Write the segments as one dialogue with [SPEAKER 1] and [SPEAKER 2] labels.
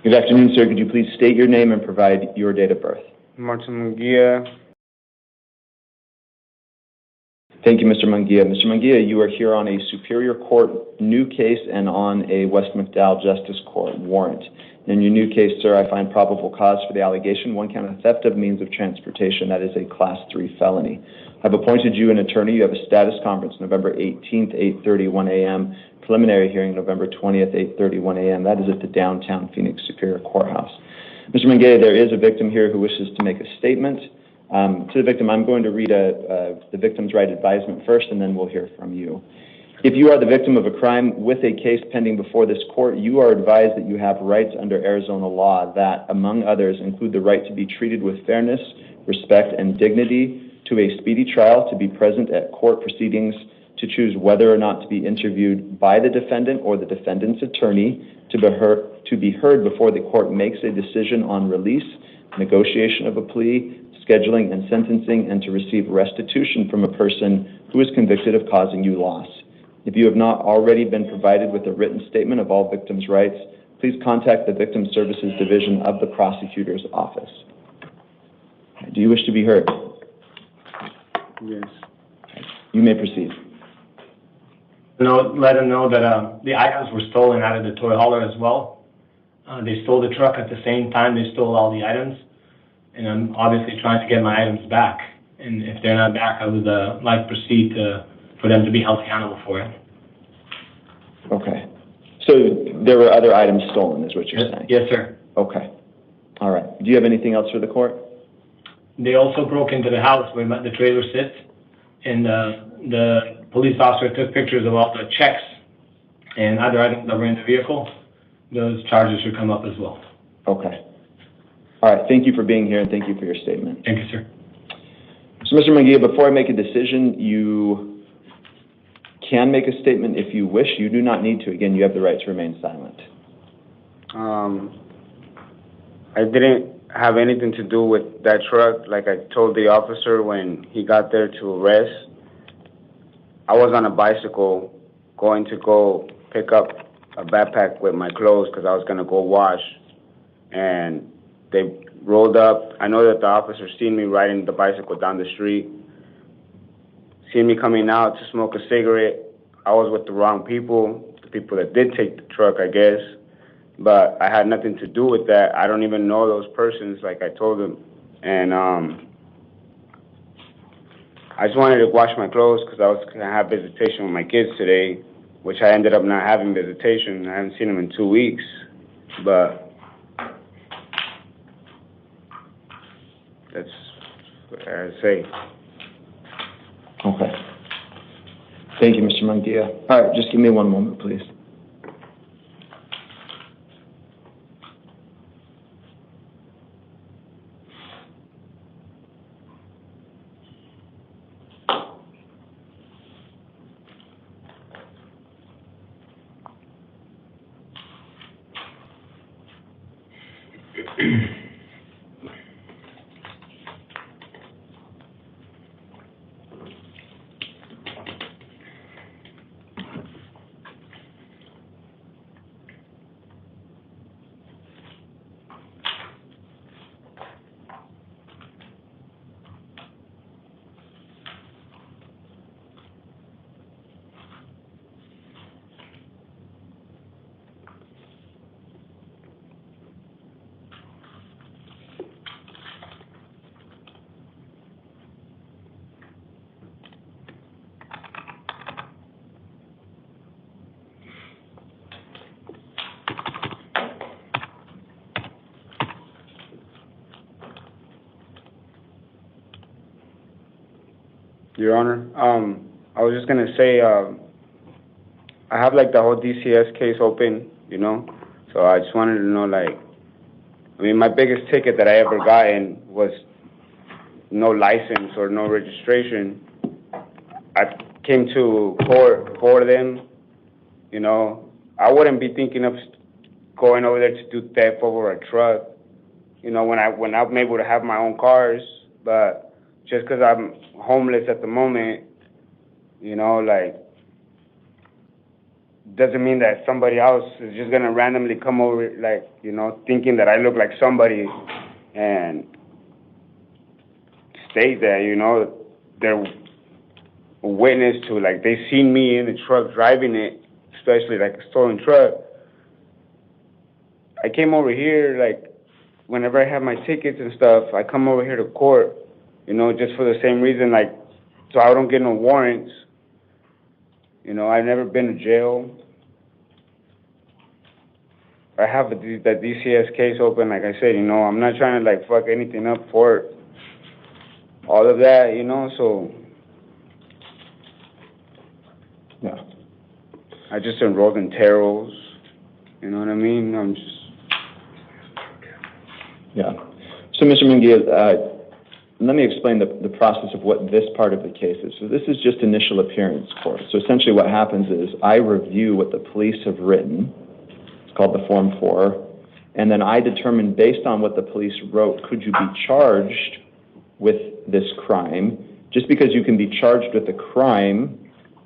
[SPEAKER 1] Good afternoon, sir. Could you please state your name and provide your date of birth?
[SPEAKER 2] Martin Munguia.
[SPEAKER 1] Thank you, Mr. Munguia. Mr. Munguia, you are here on a Superior Court new case and on a West McDowell Justice Court warrant. In your new case, sir, I find probable cause for the allegation, one count of theft of means of transportation. That is a Class 3 felony. I've appointed you an attorney. You have a status conference November 18th, 8:31 a.m., preliminary hearing November 20th, 8:31 a.m. That is at the downtown Phoenix Superior Courthouse. Mr. Munguia, there is a victim here who wishes to make a statement. To the victim, I'm going to read the victim's right advisement first, and then we'll hear from you. If you are the victim of a crime with a case pending before this court, you are advised that you have rights under Arizona law that, among others, include the right to be treated with fairness, respect, and dignity, to a speedy trial, to be present at court proceedings, to choose whether or not to be interviewed by the defendant or the defendant's attorney, to be heard before the court makes a decision on release, negotiation of a plea, scheduling and sentencing, and to receive restitution from a person who is convicted of causing you loss. If you have not already been provided with a written statement of all victims' rights, please contact the Victim Services Division of the Prosecutor's Office. Do you wish to be heard?
[SPEAKER 2] Yes.
[SPEAKER 1] You may proceed.
[SPEAKER 3] Let them know that the items were stolen out of the toy hauler as well. They stole the truck at the same time they stole all the items, and I'm obviously trying to get my items back. And if they're not back, I would like to proceed for them to be held accountable for it.
[SPEAKER 1] Okay. So there were other items stolen, is what you're saying?
[SPEAKER 3] Yes, sir.
[SPEAKER 1] Okay. All right. Do you have anything else for the court?
[SPEAKER 3] They also broke into the house where the trailer sits, and the police officer took pictures of all the checks and other items that were in the vehicle. Those charges should come up as well.
[SPEAKER 1] Okay. All right. Thank you for being here, and thank you for your statement.
[SPEAKER 3] Thank you, sir.
[SPEAKER 1] So, Mr. Munguia, before I make a decision, you can make a statement if you wish. You do not need to. Again, you have the right to remain silent.
[SPEAKER 2] I didn't have anything to do with that truck. Like I told the officer when he got there to arrest, I was on a bicycle going to go pick up a backpack with my clothes because I was going to go wash. And they rolled up. I know that the officer seen me riding the bicycle down the street, seen me coming out to smoke a cigarette. I was with the wrong people, the people that did take the truck, I guess. But I had nothing to do with that. I don't even know those persons, like I told them. And I just wanted to wash my clothes because I was going to have visitation with my kids today, which I ended up not having visitation. I haven't seen them in 2 weeks. But that's what I had to say.
[SPEAKER 1] Okay. Thank you, Mr. Munguia. All right, just give me one moment, please.
[SPEAKER 2] Your Honor, I was just going to say, I have like the whole DCS case open, you know, so I just wanted to know, like, I mean, my biggest ticket that I ever gotten was no license or no registration. I came to court for them, you know. I wouldn't be thinking of going over there to do theft over a truck, you know, when I'm able to have my own cars, but just because I'm homeless at the moment, You know, like, doesn't mean that somebody else is just gonna randomly come over, like, you know, thinking that I look like somebody and state that, you know, they're a witness to, like, they seen me in the truck driving it, especially like a stolen truck. I came over here, like, whenever I have my tickets and stuff, I come over here to court, you know, just for the same reason, like, so I don't get no warrants. You know, I've never been to jail. I have that DCS case open, like I said, you know, I'm not trying to, like, fuck anything up for it. All of that, you know, so
[SPEAKER 1] Yeah.
[SPEAKER 2] I just enrolled in Terrells, you know what I mean? I'm just...
[SPEAKER 1] Yeah. So, Mr. Munguia, let me explain the process of what this part of the case is. So this is just initial appearance court. So essentially what happens is I review what the police have written. It's called the Form 4. And then I determine, based on what the police wrote, could you be charged with this crime? Just because you can be charged with a crime,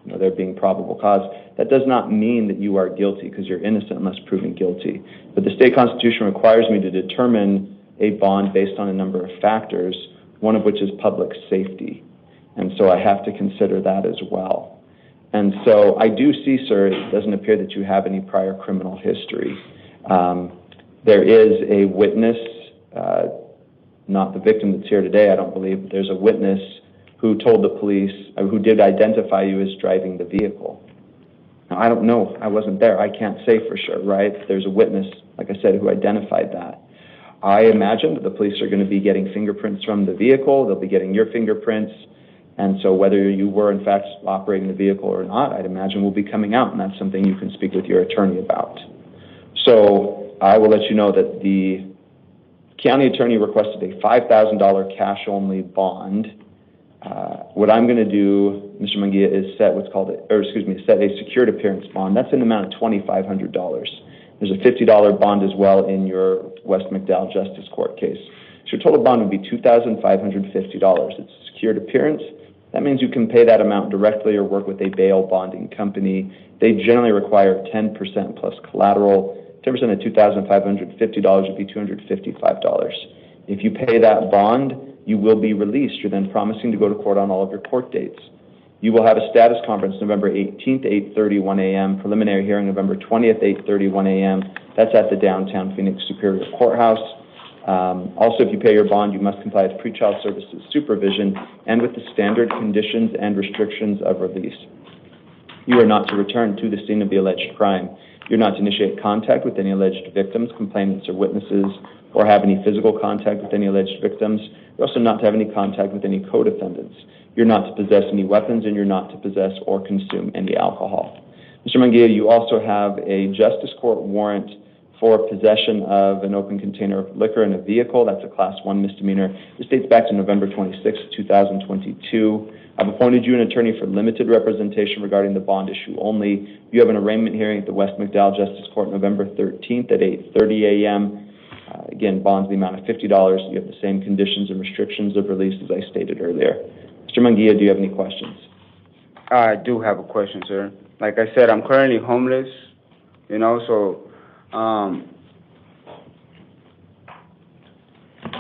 [SPEAKER 1] you know, there being probable cause, that does not mean that you are guilty, because you're innocent unless proven guilty. But the state constitution requires me to determine a bond based on a number of factors, one of which is public safety. And so I have to consider that as well. And so I do see, sir, it doesn't appear that you have any prior criminal history. There is a witness, not the victim that's here today, I don't believe, but there's a witness who told the police, who did identify you as driving the vehicle. Now, I don't know. I wasn't there. I can't say for sure, right? There's a witness, like I said, who identified that. I imagine that the police are going to be getting fingerprints from the vehicle. They'll be getting your fingerprints. And so whether you were, in fact, operating the vehicle or not, I'd imagine will be coming out, and that's something you can speak with your attorney about. So I will let you know that the county attorney requested a $5,000 cash-only bond. What I'm going to do, Mr. Munguia, is set set a secured appearance bond. That's an amount of $2,500. There's a $50 bond as well in your West McDowell Justice Court case. So your total bond would be $2,550. It's a secured appearance. That means you can pay that amount directly or work with a bail bonding company. They generally require 10% plus collateral. 10% of $2,550 would be $255. If you pay that bond, you will be released. You're then promising to go to court on all of your court dates. You will have a status conference November 18th, 8:31 a.m., preliminary hearing November 20th, 8:31 a.m. That's at the downtown Phoenix Superior Courthouse. Also, if you pay your bond, you must comply with pretrial services supervision and with the standard conditions and restrictions of release. You are not to return to the scene of the alleged crime. You're not to initiate contact with any alleged victims, complainants, or witnesses, or have any physical contact with any alleged victims. You're also not to have any contact with any co-defendants. You're not to possess any weapons, and you're not to possess or consume any alcohol. Mr. Munguia, you also have a Justice Court warrant for possession of an open container of liquor in a vehicle. That's a Class 1 misdemeanor. This dates back to November 26, 2022. I've appointed you an attorney for limited representation regarding the bond issue only. You have an arraignment hearing at the West McDowell Justice Court November 13th at 8:30 a.m. Again, bonds the amount of $50. You have the same conditions and restrictions of release as I stated earlier. Mr. Munguia, do you have any questions?
[SPEAKER 2] I do have a question, sir. Like I said, I'm currently homeless, you know, so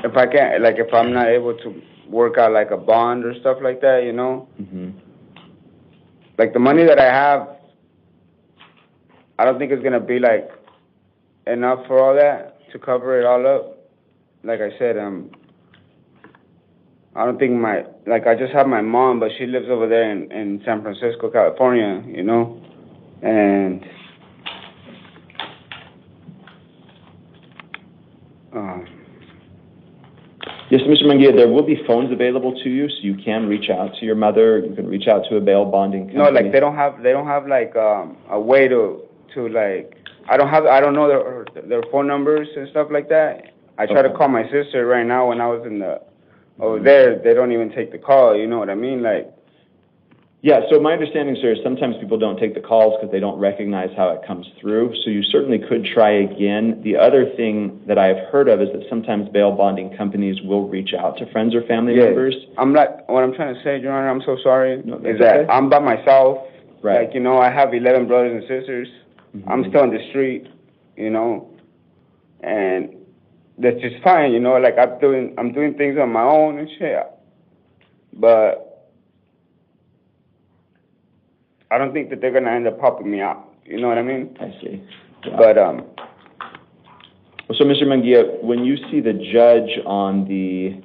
[SPEAKER 2] if I can't, like, if I'm not able to work out like a bond or stuff like that, you know, like the money that I have, I don't think it's gonna be like enough for all that to cover it all up. Like I said, I don't think I just have my mom, but she lives over there in San Francisco, California, you know, and
[SPEAKER 1] Yes, Mr. Munguia, there will be phones available to you, so you can reach out to your mother. You can reach out to a bail bonding company.
[SPEAKER 2] No, like they don't have like a way to like, I don't know their phone numbers and stuff like that. I try to call my sister right now when I was over there. They don't even take the call. You know what I mean? Like.
[SPEAKER 1] Yeah, so my understanding, sir, is sometimes people don't take the calls because they don't recognize how it comes through. So you certainly could try again. The other thing that I've heard of is that sometimes bail bonding companies will reach out to friends or family members.
[SPEAKER 2] What I'm trying to say, Your Honor, I'm so sorry,
[SPEAKER 1] No,
[SPEAKER 2] is that I'm by myself.
[SPEAKER 1] Right.
[SPEAKER 2] Like, I have 11 brothers and sisters.
[SPEAKER 1] Mm-hmm.
[SPEAKER 2] I'm still on the street, and that's just fine, like I'm doing things on my own and shit. But I don't think that they're gonna end up helping me out. You know what I mean?
[SPEAKER 1] I see. Yeah.
[SPEAKER 2] But
[SPEAKER 1] So, Mr. Munguia, when you see the judge on the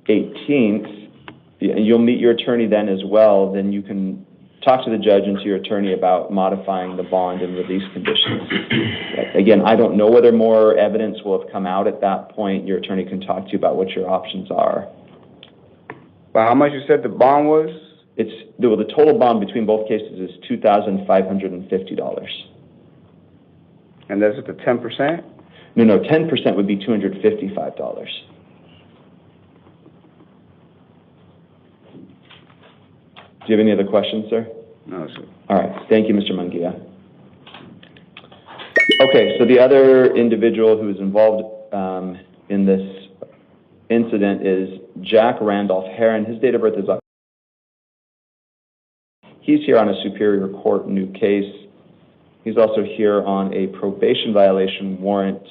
[SPEAKER 1] 18th, and you'll meet your attorney then as well, then you can talk to the judge and to your attorney about modifying the bond and release conditions. Again, I don't know whether more evidence will have come out at that point. Your attorney can talk to you about what your options are.
[SPEAKER 2] But how much you said the bond was?
[SPEAKER 1] The total bond between both cases is $2,550.
[SPEAKER 2] And that's at the 10%?
[SPEAKER 1] No, 10% would be $255. Do you have any other questions, sir?
[SPEAKER 2] No, sir.
[SPEAKER 1] All right. Thank you, Mr. Munguia. Okay, so the other individual who is involved in this incident is Jack Randolph Heron. His date of birth is October. He's here on a Superior Court new case. He's also here on a probation violation warrant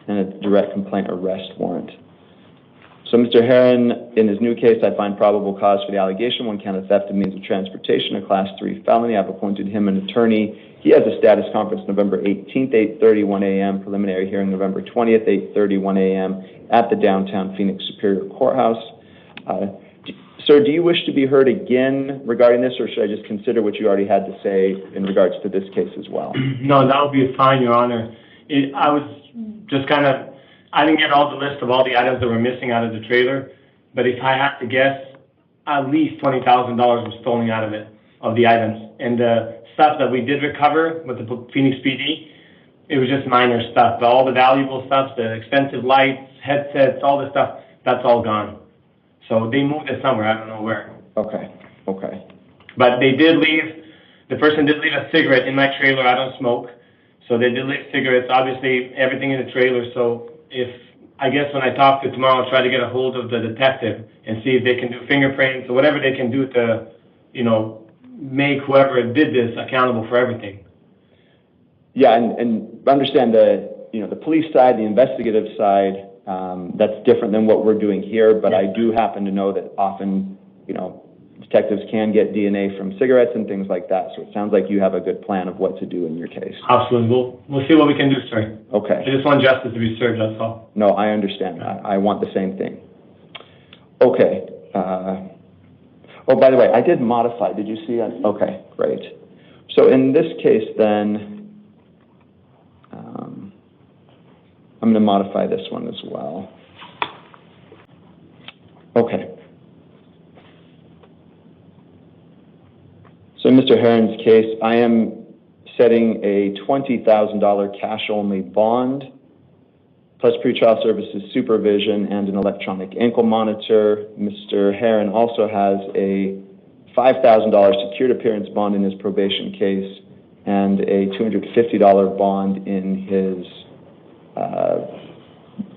[SPEAKER 1] and a direct complaint arrest warrant. So Mr. Heron, in his new case, I find probable cause for the allegation, 1 count of theft of means of transportation, a Class 3 felony. I've appointed him an attorney. He has a status conference November 18th, 8:31 a.m., preliminary hearing November 20th, 8:31 a.m. at the downtown Phoenix Superior Courthouse. Sir, do you wish to be heard again regarding this, or should I just consider what you already had to say in regards to this case as well?
[SPEAKER 3] No, that would be fine, Your Honor. I was just I didn't get all the list of all the items that were missing out of the trailer, but if I had to guess, at least $20,000 was stolen out of it, of the items. And the stuff that we did recover with the Phoenix PD, it was just minor stuff, but all the valuable stuff, the expensive lights, headsets, all the stuff, that's all gone. So they moved it somewhere, I don't know where.
[SPEAKER 1] Okay.
[SPEAKER 3] But they did leave, the person did leave a cigarette in my trailer. I don't smoke. So they did leave cigarettes, obviously everything in the trailer. So I guess when I talk to tomorrow, I'll try to get a hold of the detective and see if they can do fingerprints or whatever they can do to, make whoever did this accountable for everything.
[SPEAKER 1] Yeah, and understand the police side, the investigative side, that's different than what we're doing here, but I do happen to know that often, detectives can get DNA from cigarettes and things like that, so it sounds like you have a good plan of what to do in your case.
[SPEAKER 3] Absolutely. We'll see what we can do, sir.
[SPEAKER 1] Okay.
[SPEAKER 3] I just want justice to be served, that's all.
[SPEAKER 1] No, I understand. I want the same thing. Okay. Oh, by the way, I did modify. Did you see that? Okay, great. So in this case, then, I'm going to modify this one as well. Okay. So in Mr. Heron's case, I am setting a $20,000 cash-only bond, plus pretrial services supervision and an electronic ankle monitor. Mr. Heron also has a $5,000 secured appearance bond in his probation case and a $250 bond in his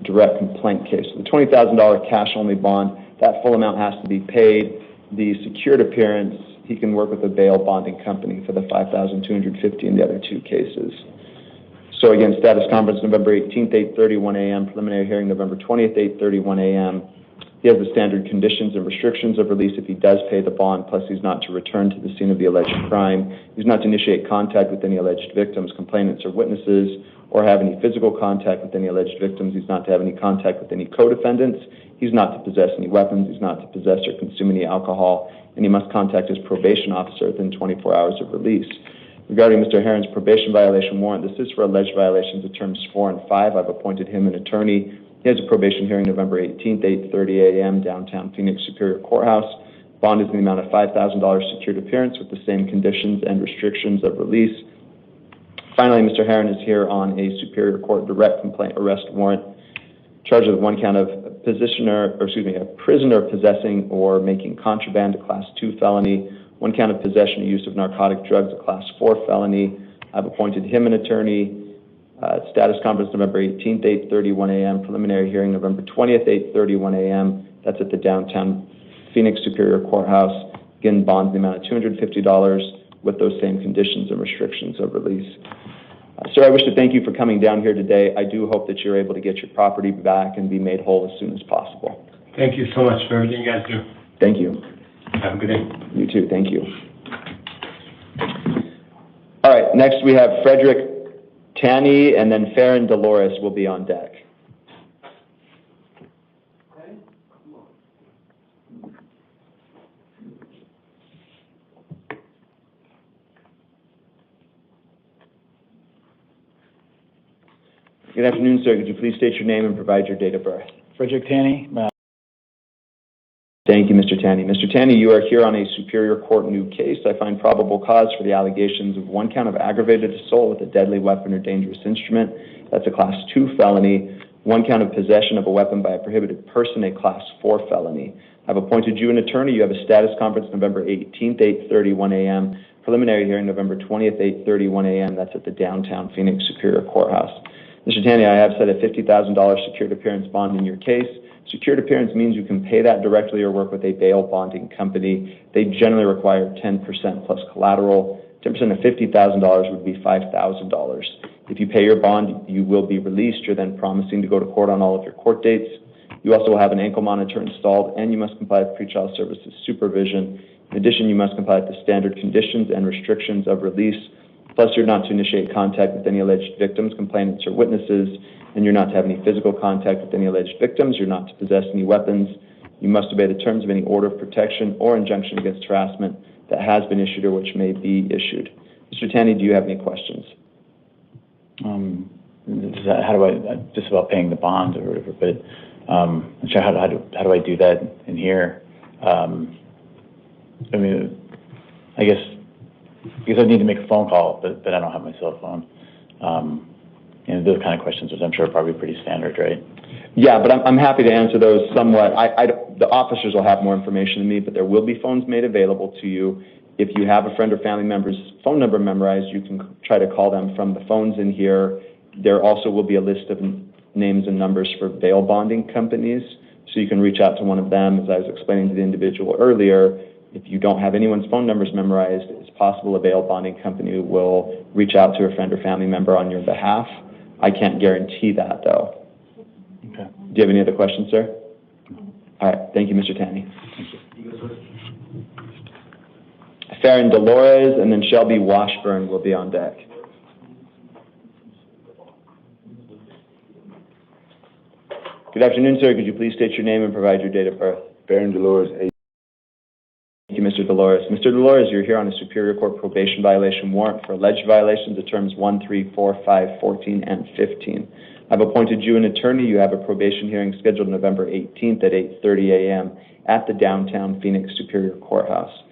[SPEAKER 1] direct complaint case. So the $20,000 cash-only bond, that full amount has to be paid. The secured appearance, he can work with a bail bonding company for the $5,250 in the other two cases. So again, status conference November 18th, 8:31 a.m., preliminary hearing November 20th, 8:31 a.m. He has the standard conditions and restrictions of release if he does pay the bond, plus he's not to return to the scene of the alleged crime. He's not to initiate contact with any alleged victims, complainants, or witnesses, or have any physical contact with any alleged victims. He's not to have any contact with any co-defendants. He's not to possess any weapons. He's not to possess or consume any alcohol, and he must contact his probation officer within 24 hours of release. Regarding Mr. Heron's probation violation warrant, this is for alleged violations of terms 4 and 5. I've appointed him an attorney. He has a probation hearing November 18th, 8:30 a.m., downtown Phoenix Superior Courthouse. Bond is in the amount of $5,000 secured appearance with the same conditions and restrictions of release. Finally, Mr. Heron is here on a Superior Court direct complaint arrest warrant, charged with 1 count of prisoner possessing or making contraband, a Class 2 felony, 1 count of possession or use of narcotic drugs, a Class 4 felony. I've appointed him an attorney. Status conference November 18th, 8:31 a.m. Preliminary hearing November 20th, 8:31 a.m. That's at the downtown Phoenix Superior Courthouse. Again, bond in the amount of $250 with those same conditions and restrictions of release. Sir, I wish to thank you for coming down here today. I do hope that you're able to get your property back and be made whole as soon as possible.
[SPEAKER 3] Thank you so much for everything you guys do.
[SPEAKER 1] Thank you.
[SPEAKER 3] Have a good day.
[SPEAKER 1] You too. Thank you. All right. Next, we have Frederick Tanny, and then Farron Dolores will be on deck. Good afternoon, sir. Could you please state your name and provide your date of birth?
[SPEAKER 4] Frederick Tanny.
[SPEAKER 1] Thank you, Mr. Tanny. Mr. Tanny, you are here on a Superior Court new case. I find probable cause for the allegations of 1 count of aggravated assault with a deadly weapon or dangerous instrument. That's a Class 2 felony. 1 count of possession of a weapon by a prohibited person, a Class 4 felony. I've appointed you an attorney. You have a status conference November 18th, 8:31 a.m. Preliminary hearing November 20th, 8:31 a.m. That's at the downtown Phoenix Superior Courthouse. Mr. Tanny, I have set a $50,000 secured appearance bond in your case. Secured appearance means you can pay that directly or work with a bail bonding company. They generally require 10% plus collateral. 10% of $50,000 would be $5,000. If you pay your bond, you will be released. You're then promising to go to court on all of your court dates. You also will have an ankle monitor installed, and you must comply with pretrial services supervision. In addition, you must comply with the standard conditions and restrictions of release. Plus, you're not to initiate contact with any alleged victims, complainants, or witnesses, and you're not to have any physical contact with any alleged victims. You're not to possess any weapons. You must obey the terms of any order of protection or injunction against harassment that has been issued or which may be issued. Mr. Tanny, do you have any questions?
[SPEAKER 4] How do I, just about paying the bond or whatever, but I'm sure how do I do that in here? I mean, I guess I need to make a phone call, but I don't have my cell phone. And those kind of questions, which I'm sure are probably pretty standard, right?
[SPEAKER 1] Yeah, but I'm happy to answer those somewhat. The officers will have more information than me, but there will be phones made available to you. If you have a friend or family member's phone number memorized, you can try to call them from the phones in here. There also will be a list of names and numbers for bail bonding companies, so you can reach out to one of them. As I was explaining to the individual earlier, if you don't have anyone's phone numbers memorized, it's possible a bail bonding company will reach out to a friend or family member on your behalf. I can't guarantee that, though.
[SPEAKER 4] Okay.
[SPEAKER 1] Do you have any other questions, sir? All right. Thank you, Mr. Tanny.
[SPEAKER 4] Thank you.
[SPEAKER 1] Farron Dolores and then Shelby Washburn will be on deck. Good afternoon, sir. Could you please state your name and provide your date of birth?
[SPEAKER 2] Farron Dolores.
[SPEAKER 1] Thank you, Mr. Dolores. Mr. Dolores, you're here on a Superior Court probation violation warrant for alleged violations of terms 1, 3, 4, 5, 14, and 15. I've appointed you an attorney. You have a probation hearing scheduled November 18th at 8:30 a.m. at the downtown Phoenix Superior Courthouse.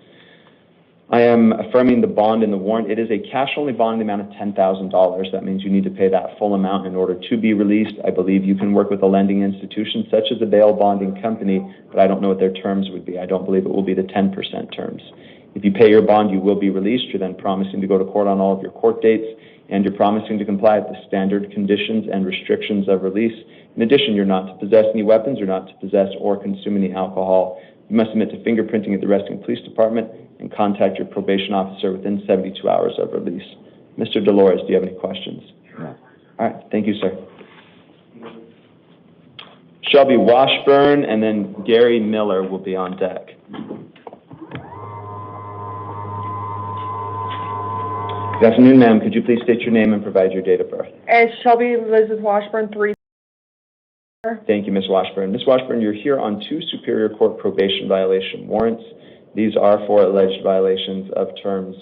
[SPEAKER 1] I am affirming the bond in the warrant. It is a cash-only bond in the amount of $10,000. That means you need to pay that full amount in order to be released. I believe you can work with a lending institution such as a bail bonding company, but I don't know what their terms would be. I don't believe it will be the 10% terms. If you pay your bond, you will be released. You're then promising to go to court on all of your court dates, and you're promising to comply with the standard conditions and restrictions of release. In addition, you're not to possess any weapons, you're not to possess or consume any alcohol. You must submit to fingerprinting at the arresting police department and contact your probation officer within 72 hours of release. Mr. Dolores, do you have any questions?
[SPEAKER 2] No.
[SPEAKER 1] All right, thank you, sir. Shelby Washburn and then Gary Miller will be on deck. Good afternoon, ma'am. Could you please state your name and provide your date of birth?
[SPEAKER 5] It's Shelby Elizabeth Washburn, 3.
[SPEAKER 1] Thank you, Ms. Washburn. Ms. Washburn, you're here on 2 Superior Court probation violation warrants. These are for alleged violations of terms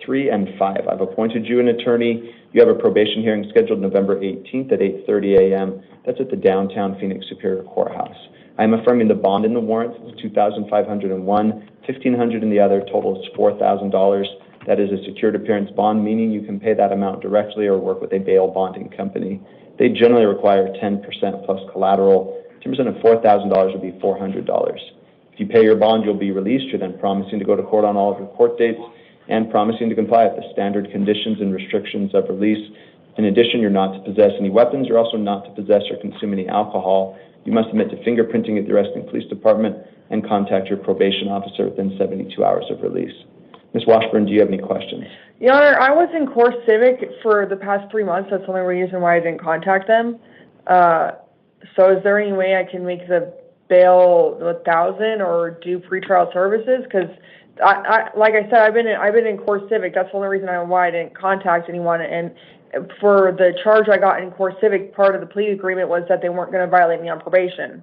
[SPEAKER 1] 3 and 5. I've appointed you an attorney. You have a probation hearing scheduled November 18th at 8:30 a.m. That's at the downtown Phoenix Superior Courthouse. I am affirming the bond in the warrants. It's $2,501, $1,500 in the other. Total is $4,000. That is a secured appearance bond, meaning you can pay that amount directly or work with a bail bonding company. They generally require 10% plus collateral. 10% of $4,000 would be $400. If you pay your bond, you'll be released. You're then promising to go to court on all of your court dates and promising to comply with the standard conditions and restrictions of release. In addition, you're not to possess any weapons. You're also not to possess or consume any alcohol. You must admit to fingerprinting at the arresting police department and contact your probation officer within 72 hours of release. Ms. Washburn, do you have any questions?
[SPEAKER 5] Your Honor, I was in Core Civic for the past 3 months. That's the only reason why I didn't contact them. So is there any way I can make the bail 1,000 or do pretrial services? Because like I said, I've been in Core Civic. That's the only reason why I didn't contact anyone. And for the charge I got in Core Civic, part of the plea agreement was that they weren't going to violate me on probation.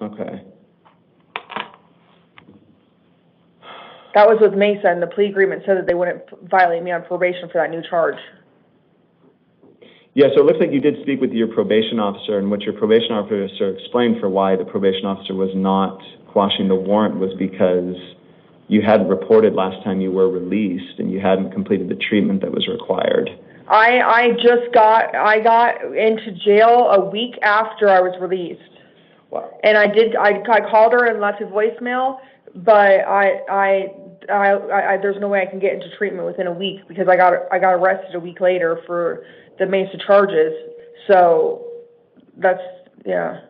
[SPEAKER 1] Okay.
[SPEAKER 5] That was with Mesa, and the plea agreement said that they wouldn't violate me on probation for that new charge.
[SPEAKER 1] Yeah, so it looks like you did speak with your probation officer, and what your probation officer explained for why the probation officer was not quashing the warrant was because you had reported last time you were released and you hadn't completed the treatment that was required.
[SPEAKER 5] I got into jail a week after I was released.
[SPEAKER 1] Wow.
[SPEAKER 5] And I called her and left a voicemail, but there's no way I can get into treatment within a week because I got arrested a week later for the Mesa charges. So that's, yeah.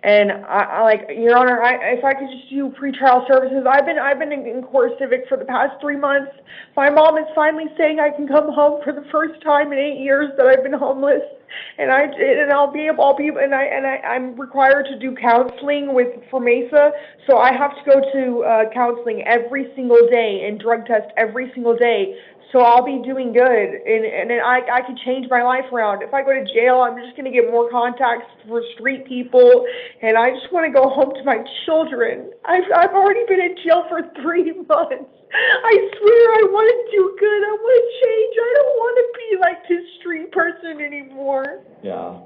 [SPEAKER 5] And I like, Your Honor, if I could just do pretrial services. I've been in Core Civic for the past 3 months. My mom is finally saying I can come home for the first time in 8 years that I've been homeless, and I'm required to do counseling for Mesa. So I have to go to counseling every single day and drug test every single day. So I'll be doing good, and I could change my life around. If I go to jail, I'm just going to get more contacts for street people, and I just want to go home to my children. I've already been in jail for 3 months. I swear I want to do good. I want to change. I don't want to be like this street person anymore.
[SPEAKER 1] Yeah.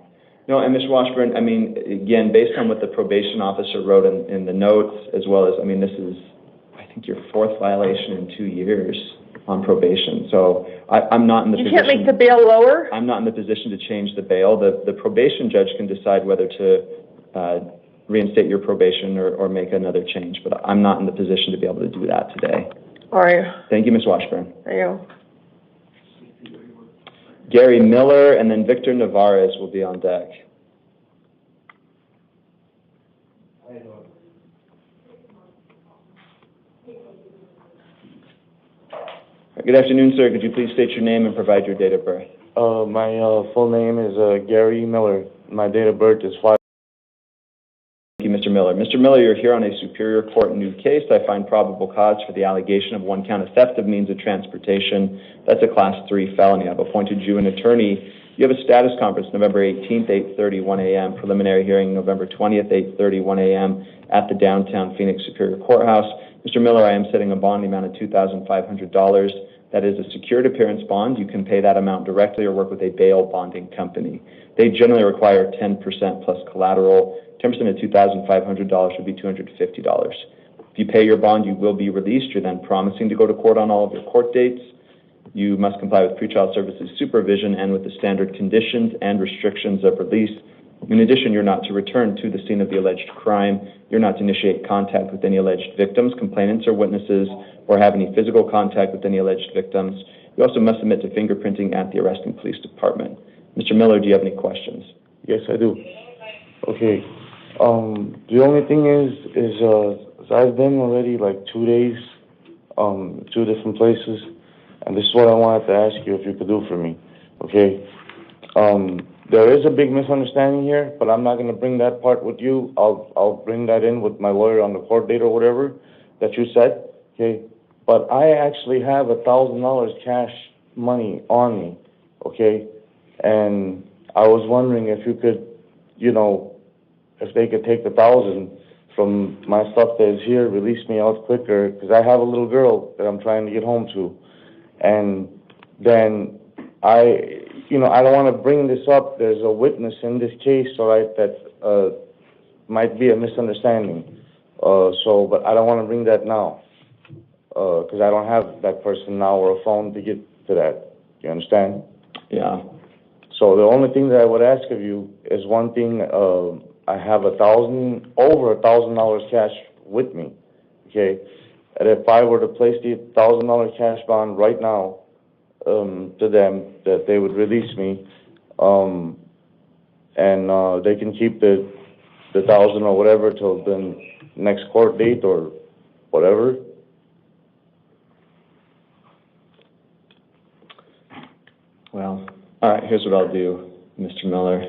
[SPEAKER 1] No, and Ms. Washburn, I mean, again, based on what the probation officer wrote in the notes, as well as, I mean, this is, I think, your 4th violation in 2 years on probation. So I'm not in the position...
[SPEAKER 5] You can't make the bail lower?
[SPEAKER 1] I'm not in the position to change the bail. The probation judge can decide whether to reinstate your probation or make another change, but I'm not in the position to be able to do that today.
[SPEAKER 5] All right.
[SPEAKER 1] Thank you, Ms. Washburn.
[SPEAKER 5] Thank you.
[SPEAKER 1] Gary Miller and then Victor Navarez will be on deck. Good afternoon, sir. Could you please state your name and provide your date of birth?
[SPEAKER 6] My full name is Gary Miller. My date of birth is 5.
[SPEAKER 1] Thank you, Mr. Miller. Mr. Miller, you're here on a Superior Court new case. I find probable cause for the allegation of 1 count of theft of means of transportation. That's a Class 3 felony. I've appointed you an attorney. You have a status conference November 18th, 8:31 a.m., preliminary hearing November 20th, 8:31 a.m. at the downtown Phoenix Superior Courthouse. Mr. Miller, I am setting a bond amount of $2,500. That is a secured appearance bond. You can pay that amount directly or work with a bail bonding company. They generally require 10% plus collateral. 10% of $2,500 would be $250. If you pay your bond, you will be released. You're then promising to go to court on all of your court dates. You must comply with pretrial services supervision and with the standard conditions and restrictions of release. In addition, you're not to return to the scene of the alleged crime. You're not to initiate contact with any alleged victims, complainants, or witnesses, or have any physical contact with any alleged victims. You also must submit to fingerprinting at the arresting police department. Mr. Miller, do you have any questions?
[SPEAKER 6] Yes, I do. Okay. The only thing is I've been already like 2 days, 2 different places, and this is what I wanted to ask you if you could do for me. Okay. There is a big misunderstanding here, but I'm not going to bring that part with you. I'll bring that in with my lawyer on the court date or whatever that you said. Okay. But I actually have $1,000 cash money on me. Okay. And I was wondering if you could, if they could take the 1,000 from my stuff that is here, release me out quicker, because I have a little girl that I'm trying to get home to. And then I don't want to bring this up. There's a witness in this case, all right, that might be a misunderstanding. But I don't want to bring that now, because I don't have that person now or a phone to get to that. Do you understand?
[SPEAKER 1] Yeah.
[SPEAKER 6] So the only thing that I would ask of you is one thing, I have over $1,000 cash with me, okay? And if I were to place the $1,000 cash bond right now, to them, that they would release me, and, they can keep the 1,000 or whatever till the next court date or whatever.
[SPEAKER 1] Well, all right, here's what I'll do, Mr. Miller.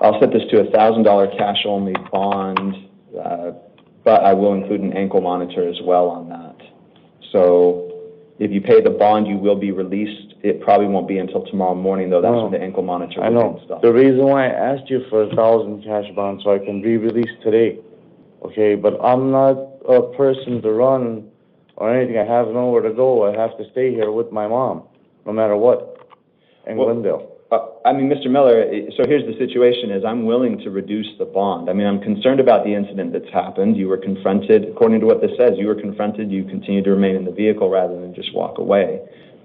[SPEAKER 1] I'll set this to a $1,000 cash-only bond, but I will include an ankle monitor as well on that. So if you pay the bond, you will be released. It probably won't be until tomorrow morning, though. That's when the ankle monitor will be installed.
[SPEAKER 6] The reason why I asked you for 1,000 cash bond so I can be released today, okay? But I'm not a person to run or anything. I have nowhere to go. I have to stay here with my mom, no matter what, in Glendale.
[SPEAKER 1] I mean, Mr. Miller, so here's the situation is I'm willing to reduce the bond. I mean, I'm concerned about the incident that's happened. You were confronted, according to what this says, you were confronted, you continue to remain in the vehicle rather than just walk away.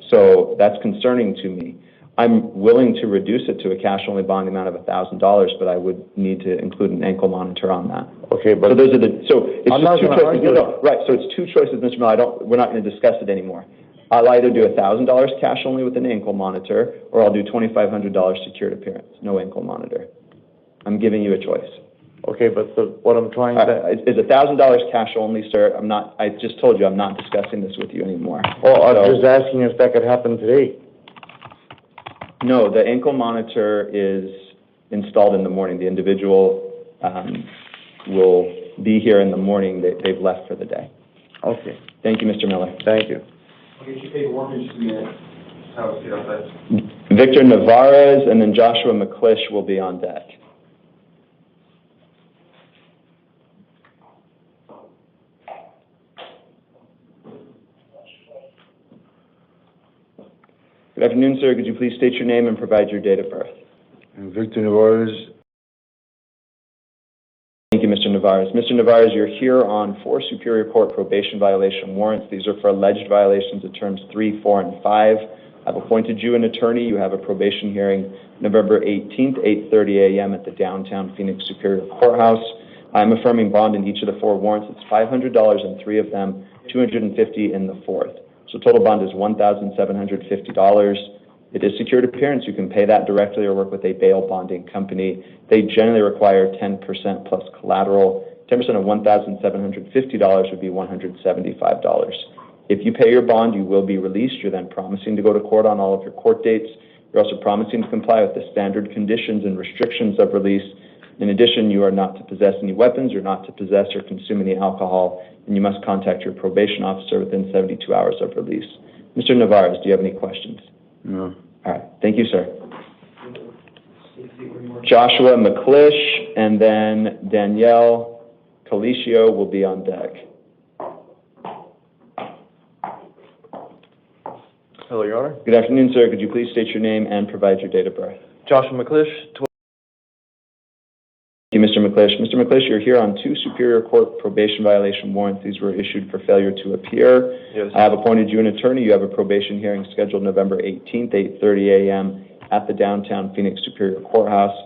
[SPEAKER 1] So that's concerning to me. I'm willing to reduce it to a cash-only bond amount of $1,000, but I would need to include an ankle monitor on that.
[SPEAKER 6] Okay, but...
[SPEAKER 1] So those are the, so it's
[SPEAKER 6] I'm
[SPEAKER 1] just
[SPEAKER 6] not
[SPEAKER 1] two
[SPEAKER 6] gonna
[SPEAKER 1] choices.
[SPEAKER 6] argue.
[SPEAKER 1] No, right, so it's two choices, Mr. Miller. We're not going to discuss it anymore. I'll either do $1,000 cash only with an ankle monitor, or I'll do $2,500 secured appearance, no ankle monitor. I'm giving you a choice.
[SPEAKER 6] Okay, but what I'm trying to...
[SPEAKER 1] Is $1,000 cash only, sir? I just told you I'm not discussing this with you anymore.
[SPEAKER 6] Well, I'm just asking if that could happen today.
[SPEAKER 1] No, the ankle monitor is installed in the morning. The individual will be here in the morning. They've left for the day.
[SPEAKER 6] Okay.
[SPEAKER 1] Thank you, Mr. Miller.
[SPEAKER 6] Thank you.
[SPEAKER 1] Victor Navarez and then Joshua McClish will be on deck. Good afternoon, sir. Could you please state your name and provide your date of birth?
[SPEAKER 6] Victor Navarez.
[SPEAKER 1] Thank you, Mr. Navarez. Mr. Navarez, you're here on 4 Superior Court probation violation warrants. These are for alleged violations of terms 3, 4, and 5. I've appointed you an attorney. You have a probation hearing November 18th, 8:30 a.m. at the downtown Phoenix Superior Courthouse. I'm affirming bond in each of the 4 warrants. It's $500 in 3 of them, $250 in the 4th. So total bond is $1,750. It is secured appearance. You can pay that directly or work with a bail bonding company. They generally require 10% plus collateral. 10% of $1,750 would be $175. If you pay your bond, you will be released. You're then promising to go to court on all of your court dates. You're also promising to comply with the standard conditions and restrictions of release. In addition, you are not to possess any weapons, you're not to possess or consume any alcohol, and you must contact your probation officer within 72 hours of release. Mr. Navarez, do you have any questions?
[SPEAKER 6] No.
[SPEAKER 1] All right. Thank you, sir. Joshua McClish and then Danielle Calicio will be on deck.
[SPEAKER 7] Hello, Your Honor.
[SPEAKER 1] Good afternoon, sir. Could you please state your name and provide your date of birth?
[SPEAKER 7] Joshua McClish.
[SPEAKER 1] Thank you, Mr. McClish. Mr. McClish, you're here on 2 Superior Court probation violation warrants. These were issued for failure to appear.
[SPEAKER 7] Yes.
[SPEAKER 1] I have appointed you an attorney. You have a probation hearing scheduled November 18th, 8:30 a.m. at the downtown Phoenix Superior Courthouse.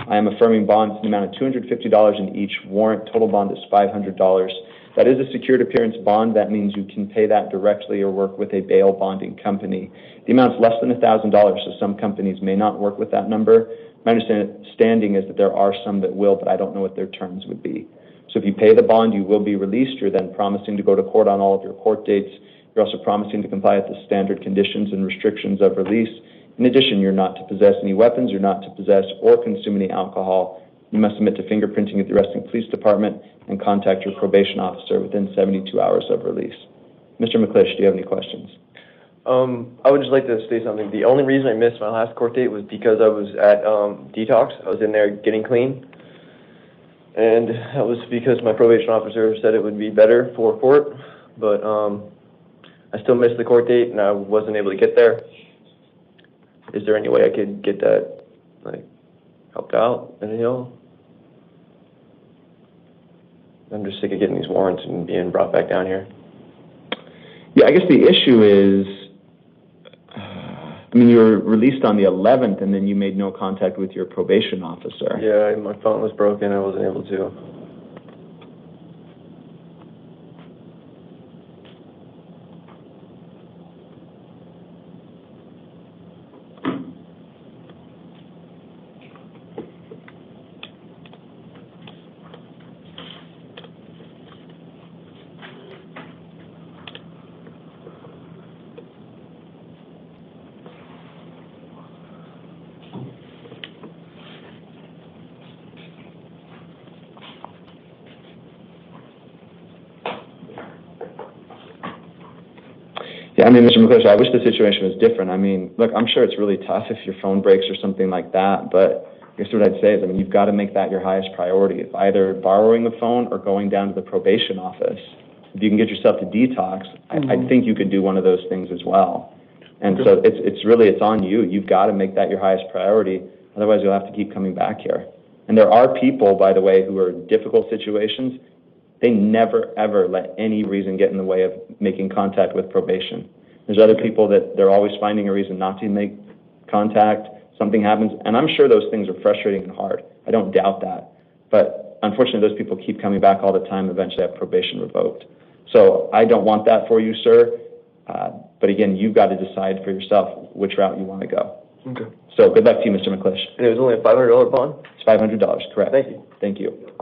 [SPEAKER 1] I am affirming bonds in the amount of $250 in each warrant. Total bond is $500. That is a secured appearance bond. That means you can pay that directly or work with a bail bonding company. The amount's less than $1,000, so some companies may not work with that number. My understanding is that there are some that will, but I don't know what their terms would be. So if you pay the bond, you will be released. You're then promising to go to court on all of your court dates. You're also promising to comply with the standard conditions and restrictions of release. In addition, you're not to possess any weapons. You're not to possess or consume any alcohol. You must submit to fingerprinting at the arresting police department and contact your probation officer within 72 hours of release. Mr. McClish, do you have any questions?
[SPEAKER 7] I would just like to say something. The only reason I missed my last court date was because I was at detox. I was in there getting clean. And that was because my probation officer said it would be better for court. But I still missed the court date, and I wasn't able to get there. Is there any way I could get that, like, helped out? And, you know, I'm just sick of getting these warrants and being brought back down here.
[SPEAKER 1] Yeah, I guess the issue is I mean, you were released on the 11th, and then you made no contact with your probation officer.
[SPEAKER 7] Yeah, my phone was broken. I wasn't able to.
[SPEAKER 1] Yeah, I mean, Mr. McClish, I wish the situation was different. I mean, look, I'm sure it's really tough if your phone breaks or something like that, but I guess what I'd say is, I mean, you've got to make that your highest priority. If either borrowing the phone or going down to the probation office, if you can get yourself to detox, I think you could do one of those things as well. And so it's on you. You've got to make that your highest priority. Otherwise, you'll have to keep coming back here. And there are people, by the way, who are in difficult situations. They never, ever let any reason get in the way of making contact with probation. There's other people that they're always finding a reason not to make contact. Something happens, and I'm sure those things are frustrating and hard. I don't doubt that. But unfortunately, those people keep coming back all the time, eventually have probation revoked. So I don't want that for you, sir. But again, you've got to decide for yourself which route you want to go.
[SPEAKER 7] Okay.
[SPEAKER 1] So good luck to you, Mr. McClish.
[SPEAKER 7] And it was only a $500 bond?
[SPEAKER 1] It's $500, correct.
[SPEAKER 7] Thank you.
[SPEAKER 1] Thank you.